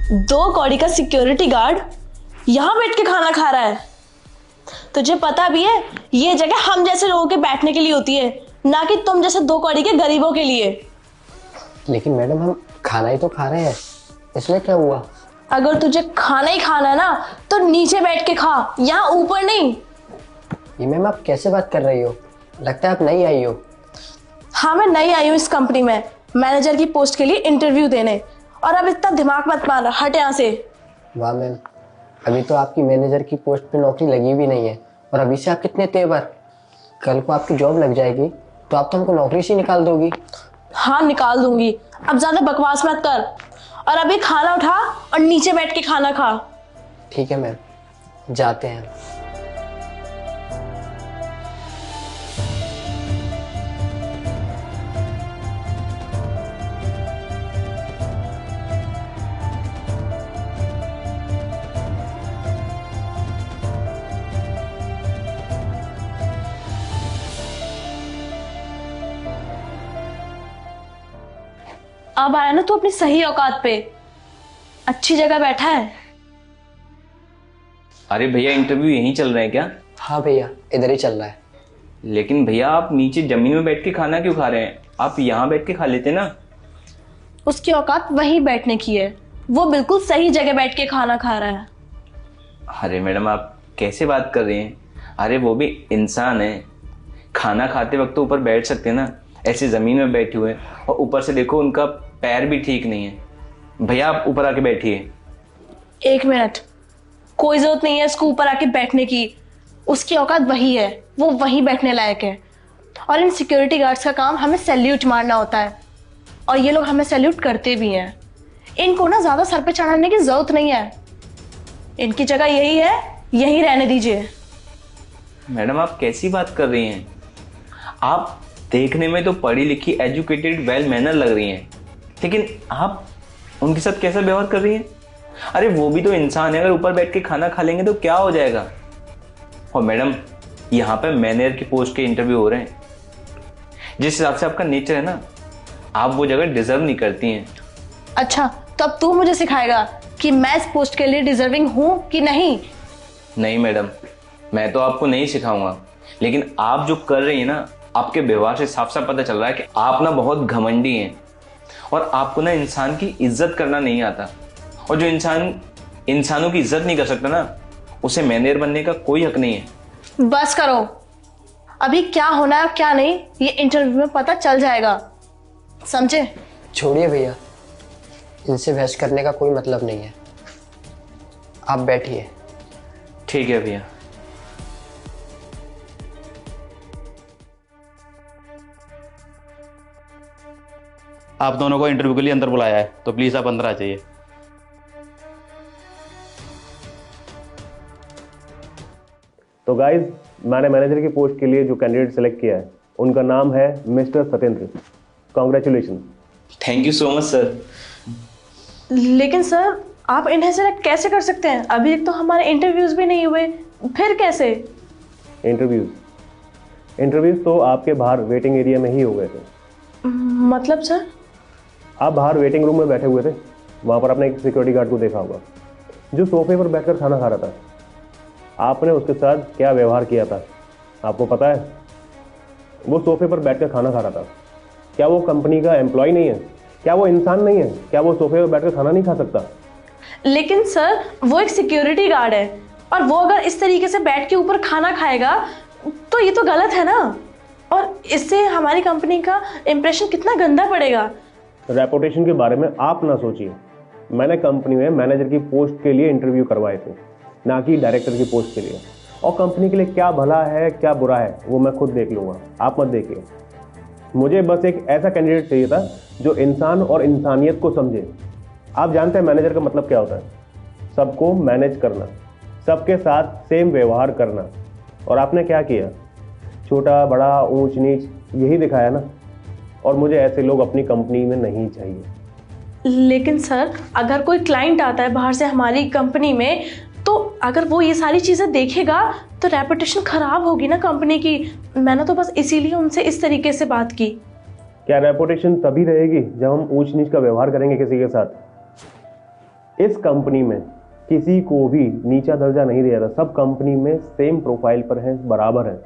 2 कौड़ी का security guard यहाँ बैठ के खाना खा रहा है। तुझे पता भी है ये जगह हम जैसे लोगों के बैठने के लिए होती है, ना कि तुम जैसे 2 कौड़ी के गरीबों के लिए। लेकिन मैडम हम खाना ही तो खा रहे हैं, इसमें क्या हुआ? अगर तुझे खाना ही खाना है ना तो नीचे बैठ के खा, यहाँ ऊपर नहीं। ये मैम आप कैसे बात कर रही हो? लगता है आप नई आई हो। हाँ मैं नई आई हूँ इस कंपनी में मैनेजर की पोस्ट के लिए इंटरव्यू देने, और अब इतना दिमाग मत मार, हट यहाँ से। वाह मैम, अभी तो आपकी मैनेजर की पोस्ट पे नौकरी लगी भी नहीं है और अभी से आप कितने तेवर। कल को आपकी जॉब लग जाएगी तो आप तो हमको नौकरी से निकाल दोगी। हाँ निकाल दूंगी, अब ज्यादा बकवास मत कर और अभी खाना उठा और नीचे बैठ के खाना खा। ठीक है मैम, जाते हैं। अब आया ना तू अपनी सही औकात पे, अच्छी जगह बैठा है। अरे भैया इंटरव्यू यहीं चल रहे हैं क्या? हाँ भैया इधर ही चल रहा है। लेकिन भैया आप नीचे जमीन में बैठ के खाना क्यों खा रहे हैं? आप यहाँ बैठ के खा लेते ना। उसकी औकात वहीं बैठने की है, वो बिल्कुल सही जगह बैठ के खाना खा रहा है। अरे मैडम आप कैसे बात कर रही हैं? अरे वो भी इंसान है, खाना खाते वक्त तो ऊपर बैठ सकते हैं ना, ऐसे जमीन में बैठे हुए हैं और ऊपर से देखो उनका पैर भी ठीक नहीं है। भैया आप ऊपर आके बैठिए। 1 मिनट, कोई जरूरत नहीं है इसको ऊपर आके बैठने की, उसकी औकात वही है, वो वहीं बैठने लायक है। और इन सिक्योरिटी गार्ड्स का काम हमें सैल्यूट मारना होता है और ये लोग हमें सैल्यूट करते भी हैं। इनको ना ज्यादा सर पे चढ़ाने की जरूरत नहीं है, इनकी जगह यही है, यहीं रहने दीजिए। मैडम आप कैसी बात कर रही हैं? आप देखने में तो पढ़ी लिखी एजुकेटेड वेल मैनर लग रही हैं, लेकिन आप उनके साथ कैसा व्यवहार कर रही हैं? अरे वो भी तो इंसान है, अगर ऊपर बैठ के खाना खा लेंगे तो क्या हो जाएगा? और मैडम यहाँ पे मैनेजर की पोस्ट के इंटरव्यू हो रहे हैं, जिस हिसाब से आपका नेचर है ना, आप वो जगह डिजर्व नहीं करती हैं। अच्छा तो अब तू मुझे सिखाएगा कि मैं इस पोस्ट के लिए डिजर्विंग हूं कि नहीं? नहीं मैडम, मैं तो आपको नहीं सिखाऊंगा, लेकिन आप जो कर रही हैं ना, आपके व्यवहार से साफ साफ पता चल रहा है कि आप ना बहुत घमंडी हैं और आपको ना इंसान की इज्जत करना नहीं आता। और जो इंसान इंसानों की इज्जत नहीं कर सकता ना, उसे मैनेजर बनने का कोई हक नहीं है। बस करो, अभी क्या होना है क्या नहीं ये इंटरव्यू में पता चल जाएगा, समझे? छोड़िए भैया, इनसे बहस करने का कोई मतलब नहीं है, आप बैठिए। ठीक है भैया। आप दोनों को इंटरव्यू के लिए अंदर बुलाया है, तो प्लीज आप अंदर आ जाइए। तो गाइज, मैंने मैनेजर की पोस्ट के लिए जो कैंडिडेट सेलेक्ट किया है उनका नाम है mister Satyendra. Congratulation. Thank you so much sir. लेकिन सर आप इन्हें सेलेक्ट कैसे कर सकते हैं? अभी तक तो हमारे इंटरव्यूज भी नहीं हुए, फिर कैसे? इंटरव्यूज तो आपके बाहर वेटिंग एरिया में ही हो गए थे। मतलब सर? आप बाहर वेटिंग रूम में बैठे हुए थे, वहाँ पर आपने एक सिक्योरिटी गार्ड को देखा होगा जो सोफे पर बैठकर खाना खा रहा था। आपने उसके साथ क्या व्यवहार किया था आपको पता है? वो सोफे पर बैठकर खाना खा रहा था। क्या वो कंपनी का एम्प्लॉय नहीं है? क्या वो इंसान नहीं है? क्या वो सोफे पर बैठकर खाना नहीं खा सकता? लेकिन सर वो एक सिक्योरिटी गार्ड है और वो अगर इस तरीके से बैठ के ऊपर खाना खाएगा तो ये तो गलत है ना, और इससे हमारी कंपनी का इंप्रेशन कितना गंदा पड़ेगा। रेपुटेशन के बारे में आप ना सोचिए। मैंने कंपनी में मैनेजर की पोस्ट के लिए इंटरव्यू करवाए थे, ना कि डायरेक्टर की पोस्ट के लिए। और कंपनी के लिए क्या भला है क्या बुरा है वो मैं खुद देख लूँगा, आप मत देखिए। मुझे बस एक ऐसा कैंडिडेट चाहिए था जो इंसान और इंसानियत को समझे। आप जानते हैं मैनेजर का मतलब क्या होता है? सबको मैनेज करना, सबके साथ सेम व्यवहार करना। और आपने क्या किया? छोटा बड़ा ऊंच नीच यही दिखाया ना। और मुझे ऐसे लोग अपनी कंपनी में नहीं चाहिए। लेकिन सर अगर कोई क्लाइंट आता है बाहर से हमारी कंपनी में, तो अगर वो ये सारी चीज़ें देखेगा तो रेपुटेशन खराब होगी ना कंपनी की। मैंने तो बस इसीलिए उनसे इस तरीके से बात की। क्या रेपुटेशन तभी रहेगी जब हम ऊंच नीच का व्यवहार करेंगे किसी के साथ? इस कंपनी में किसी को भी नीचा दर्जा नहीं दिया जाता, सब कंपनी में सेम प्रोफाइल पर हैं, बराबर हैं।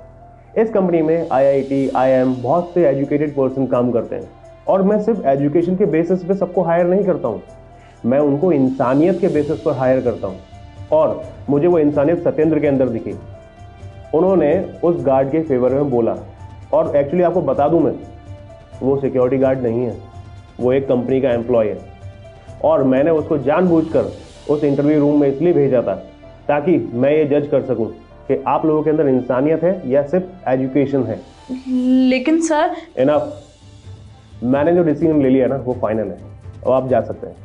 इस कंपनी में IIT, IIM बहुत से एजुकेटेड पर्सन काम करते हैं और मैं सिर्फ एजुकेशन के बेसिस पे सबको हायर नहीं करता हूँ, मैं उनको इंसानियत के बेसिस पर हायर करता हूँ। और मुझे वो इंसानियत सत्येंद्र के अंदर दिखी। उन्होंने उस गार्ड के फेवर में बोला, और एक्चुअली आपको बता दूं मैं, वो सिक्योरिटी गार्ड नहीं है, वो एक कंपनी का एम्प्लॉय है। और मैंने उसको जानबूझकर उस इंटरव्यू रूम में इसलिए भेजा था ताकि मैं ये जज कर सकूं कि आप लोगों के अंदर इंसानियत है या सिर्फ एजुकेशन है। लेकिन सर। इनफ, मैंने जो डिसीजन ले लिया ना वो फाइनल है, और आप जा सकते हैं।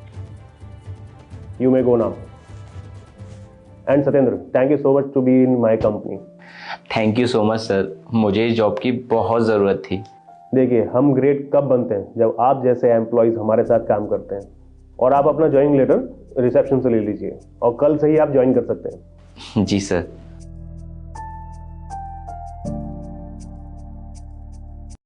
You may go now. And Satyendra, thank you so much to be in my company. Thank you so much sir, मुझे इस जॉब की बहुत ज़रूरत थी। देखिए, हम ग्रेट कब बनते हैं, जब आप जैसे एम्प्लॉयज़ हमारे साथ काम करते हैं। और आप अपना ज्वाइनिंग लेटर रिसेप्शन से ले लीजिए और कल से ही आप ज्वाइन कर सकते हैं। जी सर।